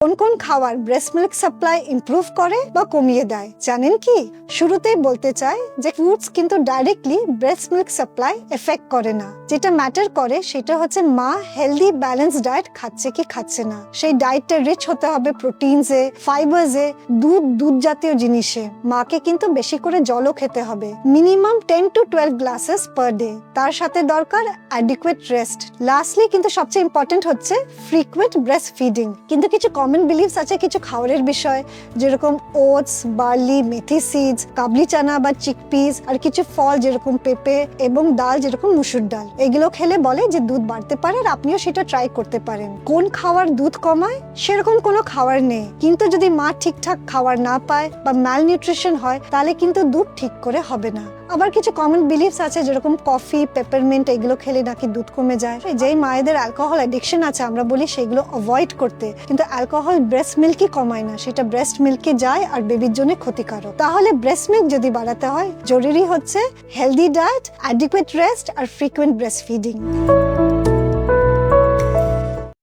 কোন কোন খাবার ব্রেস্ট মিল্ক সাপ্লাই ইমপ্রুভ করে বা কমিয়ে দেয় জানেন কি? শুরুতেই বলতে চাই যে ফুডস কিন্তু directly breast milk supply effect করে না। যেটা ম্যাটার করে সেটা হচ্ছে মা হেলদি ব্যালেন্স ডায়েট খাচ্ছে কি খাচ্ছে না। সেই ডায়েটটা রিচ হতে হবে প্রোটিনসে, ফাইবারসে, দুধ জাতীয় জিনিসে। মাকে কিন্তু বেশি করে জলও খেতে হবে, minimum 10 to 12 glasses per day. তার সাথে দরকার অ্যাডিকুয়েট রেস্ট। লাস্টলি কিন্তু সবচেয়ে ইম্পর্টেন্ট হচ্ছে ফ্রিকুয়েন্ট ব্রেস্ট ফিডিং। কিন্তু কিছু কমন বিলিভস আছে কিছু খাবারের বিষয়, যেরকম ওটস, বার্লি, মেথি সিডস, কাবলি চানা বা চিকপিস, আর কিছু ফল যেরকম পেঁপে এবং ডাল যেরকম মুসুর ডাল। এগুলো খেলে বলে যে দুধ বাড়তে পারে, আর আপনিও সেটা ট্রাই করতে পারেন। কোন খাবার দুধ কমায়? সেরকম কোনো খাবার নেই, কিন্তু যদি মা ঠিকঠাক খাবার না পায় বা ম্যালনিউট্রিশন হয় তাহলে কিন্তু দুধ ঠিক করে হবে না। আবার কিছু কমন বিলিভস আছে যেরকম কফি, পেপারমিন্ট এগুলো খেলে নাকি দুধ কমে যায়। যেই মায়েদের অ্যালকোহল অ্যাডিকশন আছে আমরা বলি সেগুলো অ্যাভয়েড করতে, কিন্তু অ্যালকোহল ব্রেস্ট মিল্কই কমায় না, সেটা ব্রেস্ট মিল্কে যায় আর বেবির জন্য ক্ষতিকারক। তাহলে ব্রেস্ট মিল্ক যদি বাড়াতে হয় জরুরি হচ্ছে হেলদি ডায়েট, অ্যাডিকুয়েট রেস্ট আর ফ্রিকুয়েন্ট ব্রেস্ট ফিডিং।